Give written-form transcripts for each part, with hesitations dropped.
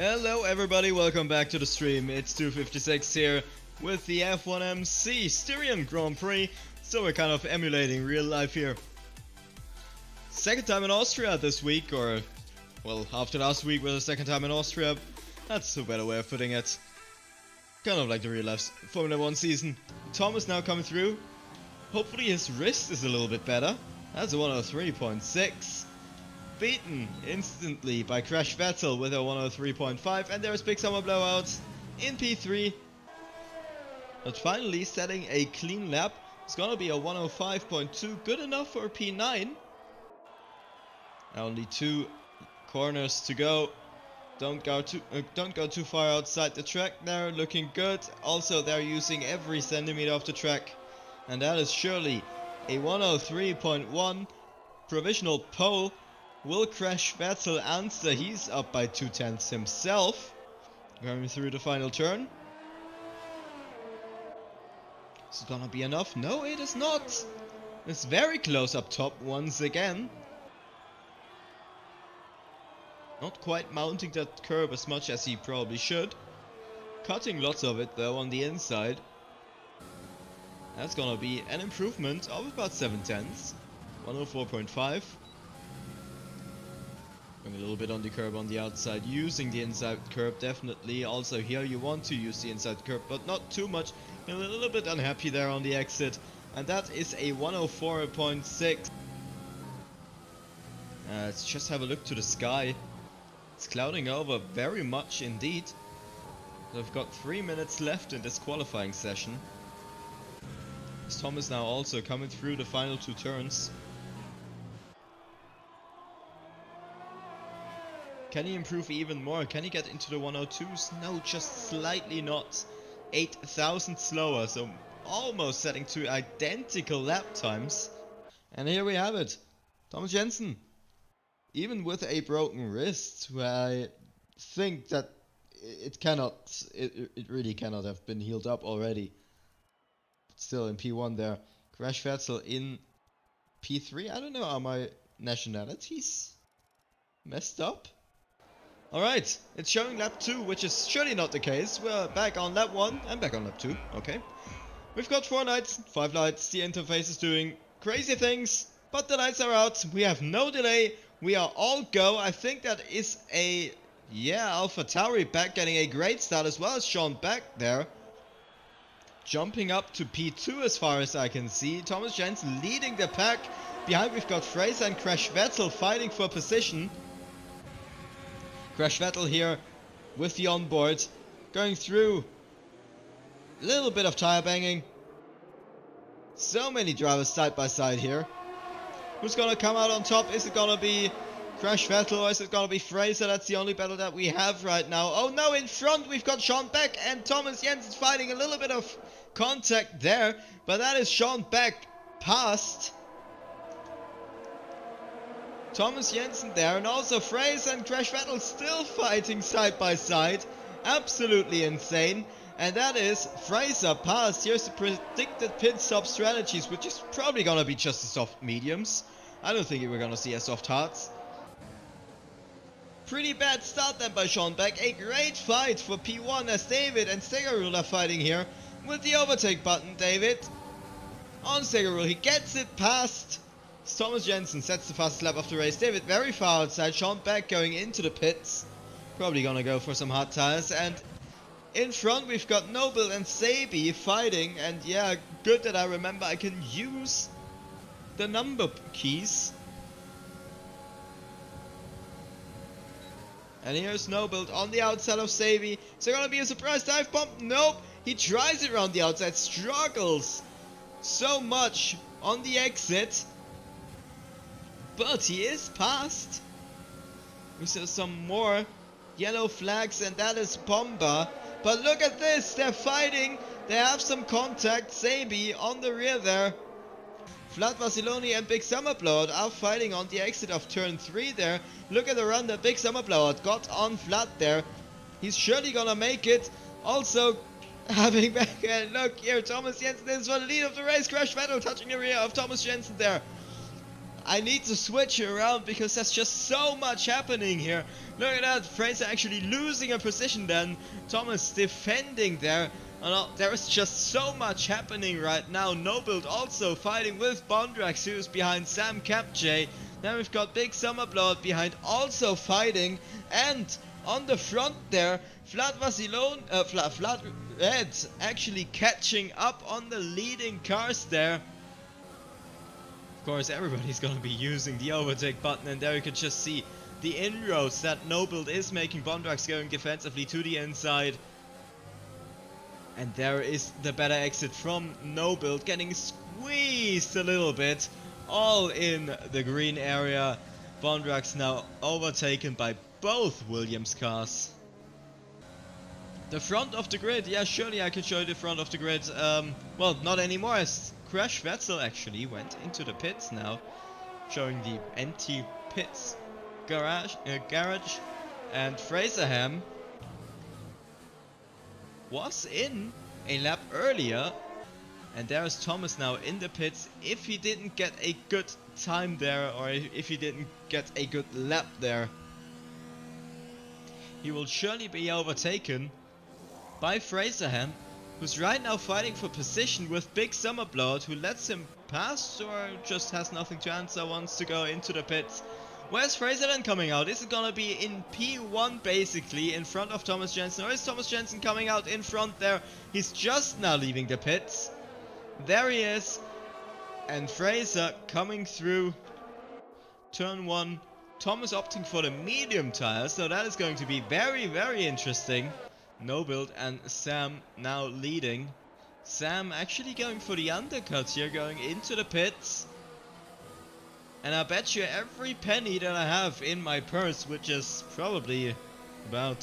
Hello everybody, welcome back to the stream. It's TwoFiftySix here with the F1MC Styrian Grand Prix. So we're kind of emulating real life here. Second time in Austria this week, or well, after last week was the second time in Austria. That's a better way of putting it. Kind of like the real life Formula 1 season. Tom is now coming through. Hopefully his wrist is a little bit better. That's a 103.6. Beaten instantly by Crash Vettel with a 103.5, and there's Big Summer Blowout in P3. But finally setting a clean lap. It's gonna be a 105.2, good enough for P9. Only 2 corners to go. Don't go too far outside the track there. Looking good. Also, they're using every centimeter of the track, and that is surely a 103.1 provisional pole. Will Crash Vettel answer? He's up by 2/10 himself. Going through the final turn. Is it gonna be enough? No, it is not. It's very close up top once again. Not quite mounting that curb as much as he probably should. Cutting lots of it though on the inside. That's gonna be an improvement of about 7/10. 104.5. Going a little bit on the curb on the outside, using the inside curb definitely. Also here you want to use the inside curb, but not too much. A little bit unhappy there on the exit, and that is a 104.6. Let's just have a look to the sky. It's clouding over very much indeed. We've got 3 minutes left in this qualifying session. Tom is now also coming through the final 2 turns. Can he improve even more? Can he get into the 102s? No, just slightly not. 8,000 slower, so almost setting 2 identical lap times. And here we have it. Thomas Jensen. Even with a broken wrist, where I think that it really cannot have been healed up already. But still in P1 there. Crash Vettel in P3. I don't know, are my nationalities messed up? Alright, it's showing lap 2, which is surely not the case. We're back on lap 1 and back on lap 2. Okay. We've got 4 lights, 5 lights. The interface is doing crazy things, but the lights are out. We have no delay. We are all go. I think that is a... yeah, AlphaTauri back getting a great start, as well as Sean back there. Jumping up to P2 as far as I can see. Thomas Jensen leading the pack. Behind we've got Fraser and Crash Vettel fighting for position. Crash Vettel here with the onboard, going through. A little bit of tire banging. So many drivers side by side here. Who's gonna come out on top? Is it gonna be Crash Vettel or is it gonna be Fraser? That's the only battle that we have right now. Oh no, in front we've got Sean Beck and Thomas Jensen fighting. A little bit of contact there, but that is Sean Beck past Thomas Jensen there, and also Fraser and Crash Vettel still fighting side by side. Absolutely insane. And that is Fraser past. Here's the predicted pit stop strategies, which is probably gonna be just a soft mediums. I don't think we're gonna see a soft hards. Pretty bad start then by Sean Beck. A great fight for P1 as David and Stegarul are fighting here with the overtake button. David on Stegarul, he gets it past Thomas Jensen, sets the fastest lap of the race. David very far outside. Sean Beck going into the pits. Probably gonna go for some hard tires. And in front we've got Noble and Sabi fighting. And yeah, good that I remember I can use the number keys. And here's Noble on the outside of Sabi. Is there gonna be a surprise dive bomb? Nope. He tries it around the outside. Struggles so much on the exit. But he is past. We saw some more yellow flags, and that is Bomba. But look at this, they're fighting. They have some contact. Sabi on the rear there. Vlad Vasiloni and Big Summer Blowout are fighting on the exit of turn 3 there. Look at the run that Big Summer Blowout got on Vlad there. He's surely gonna make it. Also having back, and look here, Thomas Jensen is for the lead of the race. Crash Vettel touching the rear of Thomas Jensen there. I need to switch it around because there's just so much happening here. Look at that, Fraser actually losing a position then. Thomas defending there. There is just so much happening right now. Nobuild also fighting with Bondrax, who's behind Sam Capjay. Then we've got Big Summerblood behind, also fighting. And on the front there, Vlad Red actually catching up on the leading cars there. Of course, everybody's gonna be using the overtake button, and there you can just see the inroads that Nobuild is making. Bondrax going defensively to the inside. And there is the better exit from Nobuild, getting squeezed a little bit. All in the green area. Bondrax now overtaken by both Williams cars. The front of the grid, yeah, surely I can show you the front of the grid. Well, not anymore, as Crash Wetzel actually went into the pits now, showing the empty pits garage, and Fraserham was in a lap earlier, and there is Thomas now in the pits. If he didn't get a good time there, or if he didn't get a good lap there, he will surely be overtaken by Fraserham, who's right now fighting for position with Big Summerblood, who lets him pass or just has nothing to answer, wants to go into the pits. Where's Fraser then coming out? Is it gonna be in P1 basically in front of Thomas Jensen, or is Thomas Jensen coming out in front there? He's just now leaving the pits. There he is, and Fraser coming through turn 1. Thomas opting for the medium tire, so that is going to be very, very interesting. Nobuild and Sam now leading. Sam actually going for the undercut here, going into the pits. And I bet you every penny that I have in my purse, which is probably about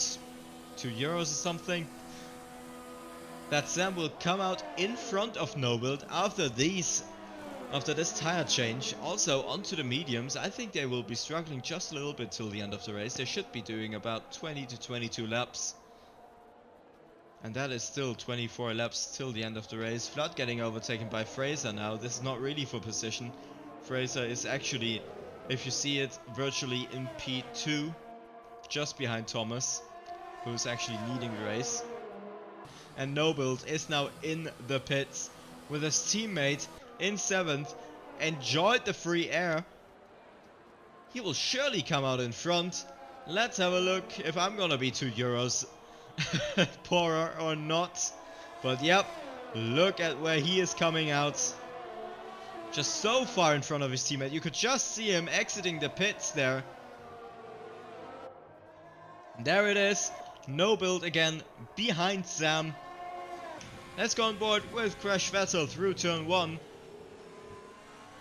€2 or something, that Sam will come out in front of Nobuild after this tire change. Also onto the mediums. I think they will be struggling just a little bit till the end of the race. They should be doing about 20 to 22 laps. And that is still 24 laps till the end of the race. Flood getting overtaken by Fraser now. This is not really for position. Fraser is actually, if you see it, virtually in P2, just behind Thomas, who's actually leading the race. And Nobuild is now in the pits with his teammate in 7th. Enjoyed the free air. He will surely come out in front. Let's have a look if I'm gonna be €2 poorer or not. But yep, look at where he is coming out. Just so far in front of his teammate. You could just see him exiting the pits there. There it is. Nobuild again behind Sam. Let's go on board with Crash Vettel through turn 1.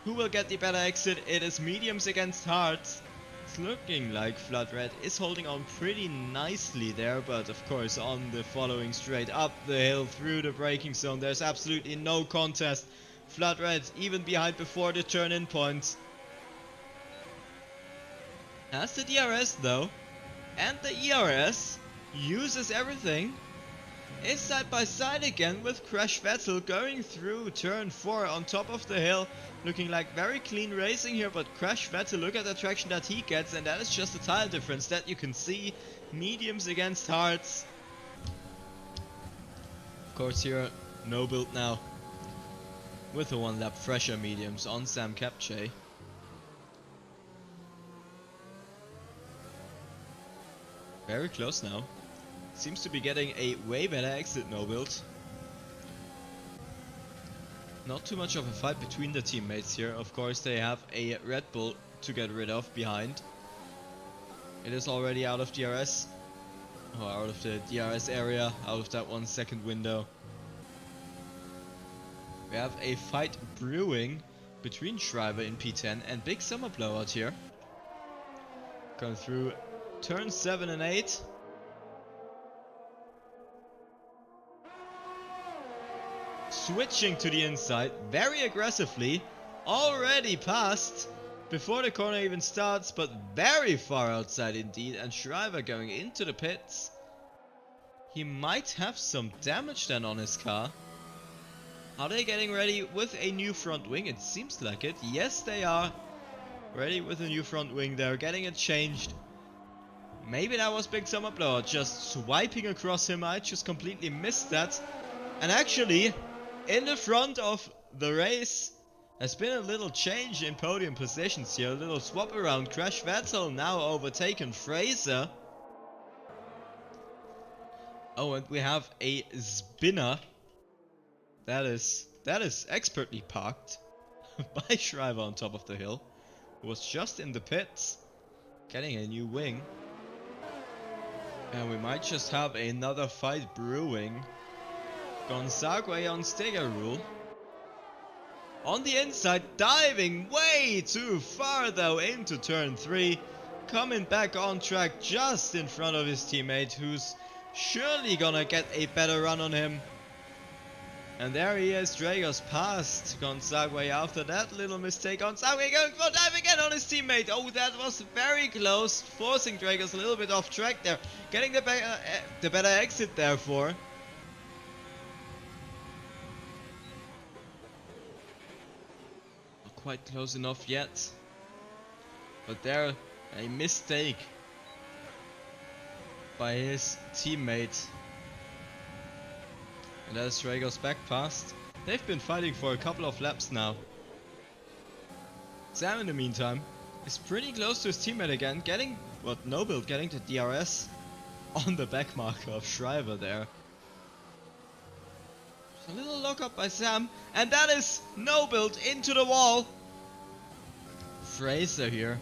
Who will get the better exit? It is mediums against hards. It's looking like Flood Red is holding on pretty nicely there, but of course on the following straight up the hill through the braking zone, there's absolutely no contest. Flood Red even behind before the turn-in points. Has the DRS though, and the ERS uses everything. Is side by side again with Crash Vettel going through turn 4 on top of the hill. Looking like very clean racing here, but Crash Vettel, look at the traction that he gets, and that is just a tile difference that you can see. Mediums against hards. Of course here, Nobuild now with a 1 lap fresher mediums on Sam Capjay. Very close now. Seems to be getting a way better exit, Nobuild. Not too much of a fight between the teammates here. Of course they have a Red Bull to get rid of behind. It is already out of DRS. Or out of the DRS area, out of that 1 second window. We have a fight brewing between Shriver in P10 and Big Summer Blowout here. Going through turn 7 and 8. Switching to the inside very aggressively. Already passed before the corner even starts, but very far outside indeed. And Shriver going into the pits. He might have some damage then on his car. Are they getting ready with a new front wing? It seems like it. Yes, they are. Ready with a new front wing there, getting it changed. Maybe that was Big Summer Blower just swiping across him. I just completely missed that. And actually, in the front of the race, has been a little change in podium positions here. A little swap around. Crash Vettel now overtaken Fraser. Oh, and we have a spinner. That is expertly parked by Shriver on top of the hill. Who was just in the pits, getting a new wing. And we might just have another fight brewing. Gonzague on Stiger rule. On the inside, diving way too far though into turn 3. Coming back on track just in front of his teammate, who's surely gonna get a better run on him. And there he is, Dragos past Gonzague after that little mistake. Gonzague going for a dive again on his teammate. Oh, that was very close, forcing Dragos a little bit off track there. Getting the better exit therefore. Not quite close enough yet. But there, a mistake by his teammate. And as Dragos back past. They've been fighting for a couple of laps now. Sam in the meantime is pretty close to his teammate again, getting, what, no build, getting the DRS on the back marker of Shriver there. A little lock up by Sam, and that is no build into the wall. Fraser here,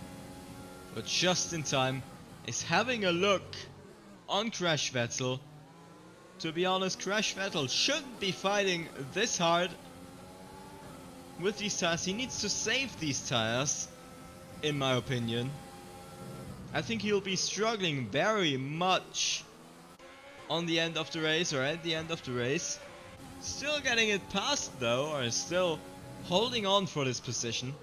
but just in time, is having a look on Crash Vettel. To be honest, Crash Vettel shouldn't be fighting this hard with these tires. He needs to save these tires, in my opinion. I think he'll be struggling very much on the end of the race, or at the end of the race. Still getting it past though, or still holding on for this position.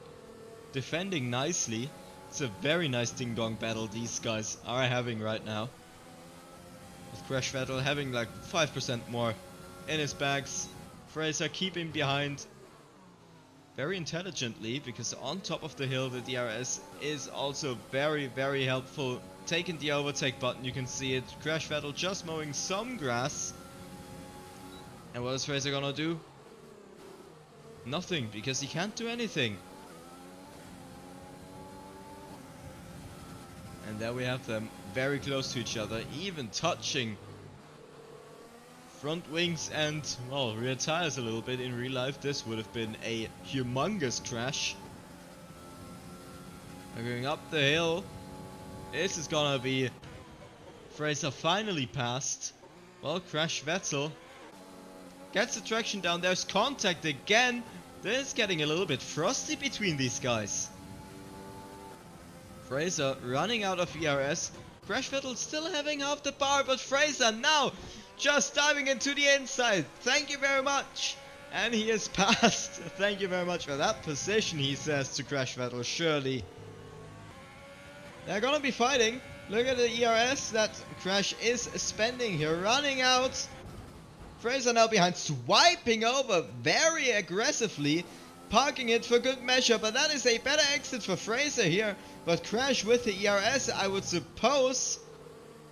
Defending nicely. It's a very nice ding-dong battle these guys are having right now. With Crash Vettel having like 5% more in his bags. Fraser keeping behind very intelligently, because on top of the hill the DRS is also very, very helpful. Taking the overtake button, you can see it. Crash Vettel just mowing some grass. And what is Fraser gonna do? Nothing, because he can't do anything. And there we have them, very close to each other, even touching front wings and, well, rear tires a little bit. In real life this would have been a humongous crash. We're going up the hill. This is gonna be Fraser finally passed. Well, Crash Vettel gets the traction down. There's contact again. This is getting a little bit frosty between these guys. Fraser running out of ERS. Crash Vettel still having half the power, but Fraser now just diving into the inside. Thank you very much. And he is passed. Thank you very much for that position, he says to Crash Vettel, surely. They're gonna be fighting. Look at the ERS that Crash is spending here. Running out. Fraser now behind, swiping over very aggressively. Parking it for good measure, but that is a better exit for Fraser here. But Crash with the ERS, I would suppose,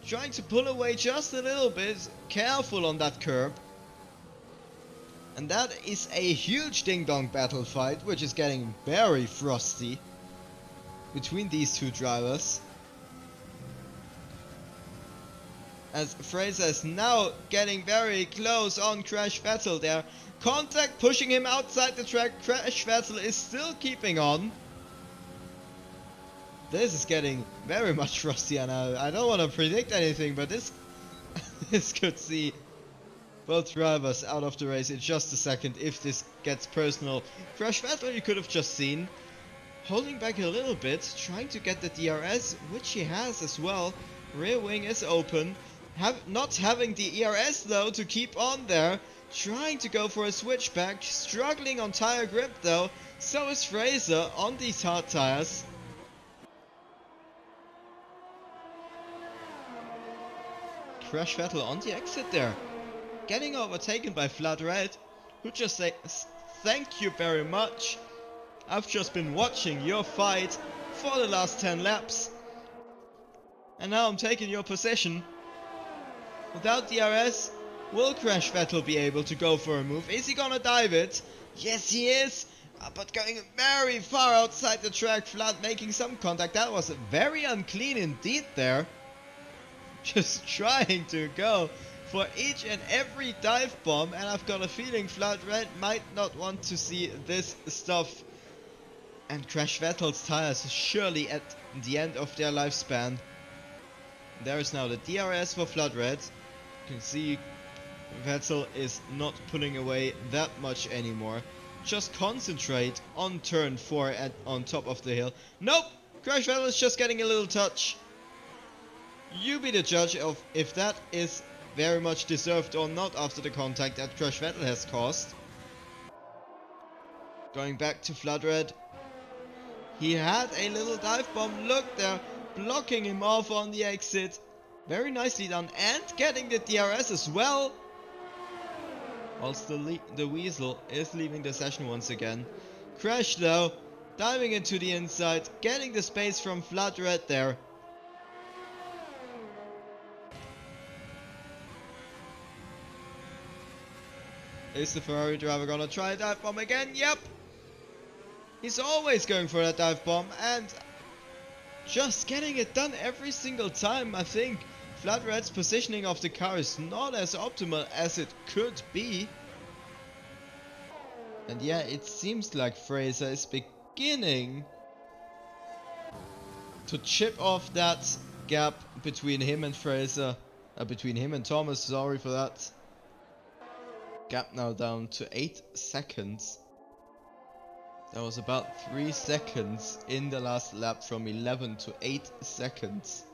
trying to pull away just a little bit. Careful on that curb. And that is a huge ding-dong battle fight, which is getting very frosty between these two drivers. As Fraser is now getting very close on Crash Vettel there. Contact pushing him outside the track. Crash Vettel is still keeping on. This is getting very much frosty, and I don't want to predict anything, but this could see both drivers out of the race in just a second if this gets personal. Crash Vettel, you could have just seen, holding back a little bit, trying to get the DRS, which he has as well. Rear wing is open. Not having the ERS though to keep on there. Trying to go for a switchback. Struggling on tire grip though. So is Fraser on these hard tires. Crash Vettel on the exit there. Getting overtaken by Flat Red. Who just says, thank you very much. I've just been watching your fight. for the last 10 laps. And now I'm taking your position. Without DRS, will Crash Vettel be able to go for a move? Is he gonna dive it? Yes, he is. But going very far outside the track, Vlad making some contact. That was very unclean indeed there. Just trying to go for each and every dive bomb, and I've got a feeling Vlad Red might not want to see this stuff. And Crash Vettel's tires are surely at the end of their lifespan. There is now the DRS for Flood Red. You can see Vettel is not pulling away that much anymore. Just concentrate on turn 4 on top of the hill. Nope! Crash Vettel is just getting a little touch. You be the judge of if that is very much deserved or not after the contact that Crash Vettel has caused. Going back to Flood Red. He had a little dive bomb. Look there. Blocking him off on the exit. Very nicely done. And getting the DRS as well. Whilst the Weasel is leaving the session once again. Crash though, diving into the inside, getting the space from Flood Red there. Is the Ferrari driver gonna try a dive bomb again? Yep! He's always going for that dive bomb and just getting it done every single time. I think Flood Red's positioning of the car is not as optimal as it could be. And yeah, it seems like Fraser is beginning to chip off that gap between him and Fraser. Between him and Thomas, sorry for that. Gap now down to 8 seconds. That was about 3 seconds in the last lap, from 11 to 8 seconds.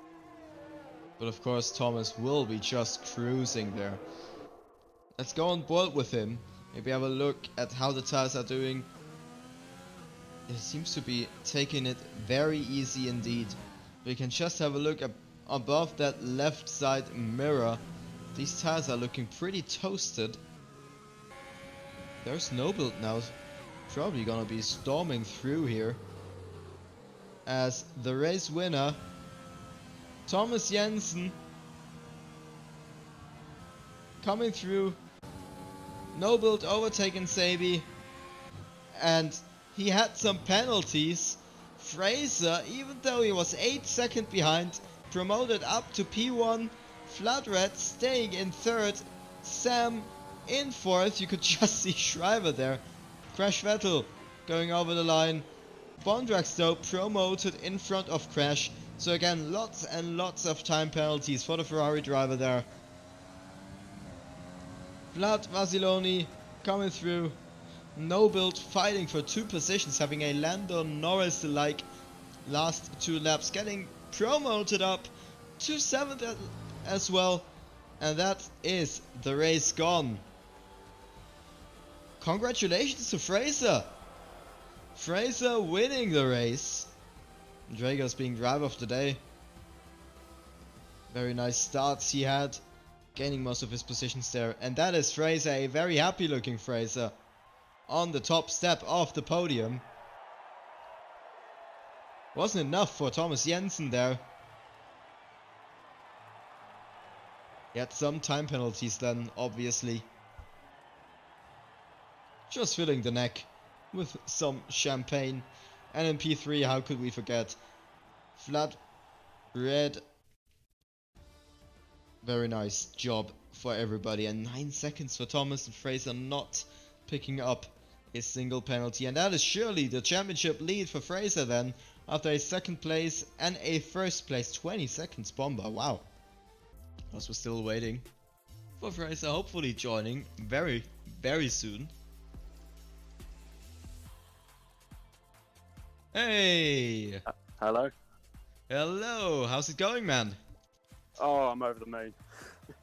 But of course Thomas will be just cruising there. Let's go on board with him. Maybe have a look at how the tires are doing. It seems to be taking it very easy indeed. We can just have a look above that left side mirror. These tires are looking pretty toasted. There's no build now. Probably gonna be storming through here. As the race winner, Thomas Jensen, coming through. No build overtaken Sabi. And he had some penalties. Fraser, even though he was 8 seconds behind, promoted up to P1. Flood Red staying in 3rd. Sam in 4th. You could just see Shriver there. Crash Vettel going over the line. Bondrax though promoted in front of Crash. So again, lots and lots of time penalties for the Ferrari driver there. Vlad Vasiloni coming through. No build fighting for 2 positions, having a Lando Norris-like last 2 laps, getting promoted up to 7th as well. And that is the race gone. Congratulations to Fraser. Fraser winning the race. Drago's being driver of the day. Very nice starts he had, gaining most of his positions there. And that is Fraser, a very happy looking Fraser, on the top step of the podium. Wasn't enough for Thomas Jensen there. He had some time penalties then, obviously. Just filling the neck with some champagne. And in P3, how could we forget? Flood Red. Very nice job for everybody. And 9 seconds for Thomas, and Fraser not picking up a single penalty. And that is surely the championship lead for Fraser then, after a 2nd place and a 1st place. 20 seconds bomber, wow. As we're still waiting for Fraser, hopefully joining very, very soon. Hey! Hello? Hello, how's it going, man? Oh, I'm over the moon.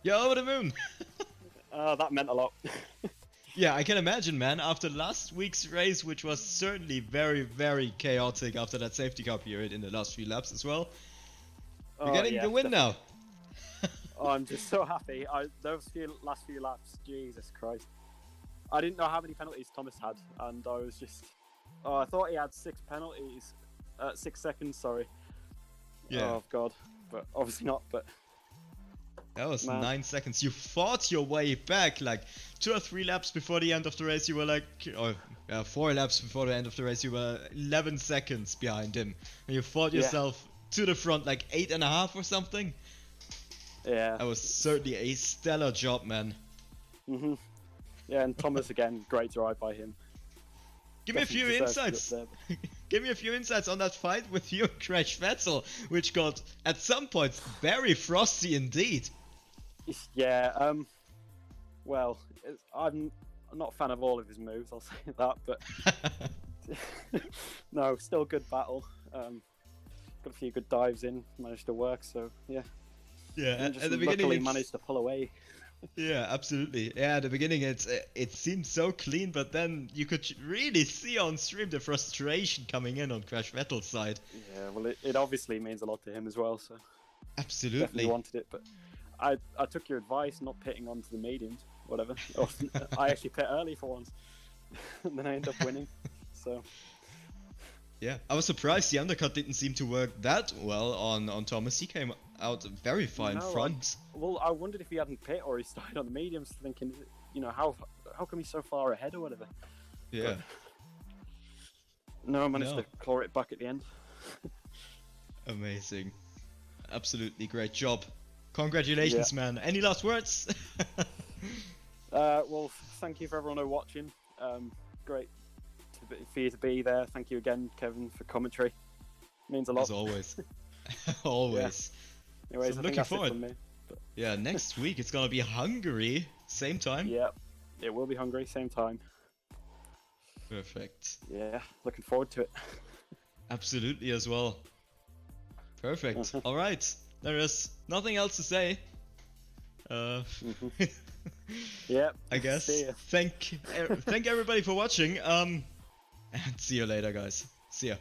You're over the moon! That meant a lot. Yeah, I can imagine, man. After last week's race, which was certainly very, very chaotic after that safety car period in the last few laps as well. We're getting the win now. Oh, I'm just so happy. Those last few laps, Jesus Christ. I didn't know how many penalties Thomas had, and I was just... Oh, I thought he had 6 penalties, 6 seconds, sorry. Yeah. Oh god, but obviously not. But That was man. 9 seconds. You fought your way back, like 2 or 3 laps before the end of the race. You were like, or 4 laps before the end of the race. You were 11 seconds behind him, and you fought yourself to the front, like 8.5 or something. Yeah. That was certainly a stellar job, man. Mhm. Yeah, and Thomas again, great drive by him. Give me a few insights. Give me a few insights on that fight with you and Crash Vettel, which got at some points very frosty indeed. Yeah. Well, I'm not a fan of all of his moves. I'll say that, but no, still good battle. Got a few good dives in, managed to work. So yeah. Yeah. And just at the luckily beginning, managed to pull away. Yeah, absolutely. Yeah, at the beginning it seemed so clean, but then you could really see on stream the frustration coming in on Crash Vettel's side. Yeah, well, it obviously means a lot to him as well, so Absolutely. definitely wanted it. But I took your advice, not pitting onto the mediums, whatever. I actually pit early for once, and then I end up winning. So yeah, I was surprised the undercut didn't seem to work that well on Thomas. He came out very far in front. Well, I wondered if he hadn't pit or he started on the mediums, thinking, how come he's so far ahead or whatever. Yeah. But no, I managed to claw it back at the end. Amazing. Absolutely great job. Congratulations, man. Any last words? Well, thank you for everyone who's watching. Great for you to be there. Thank you again, Kevin, for commentary. Means a lot. As always. Always. Yeah. Anyways, so I looking think forward. that's it from me. But Yeah, next week it's gonna be Hungary, same time. yeah, it will be Hungary, same time. Perfect. Yeah, looking forward to it. Absolutely as well. Perfect. All right. There is nothing else to say. Yeah. I guess. See ya. Thank everybody for watching. And see you later, guys. See ya.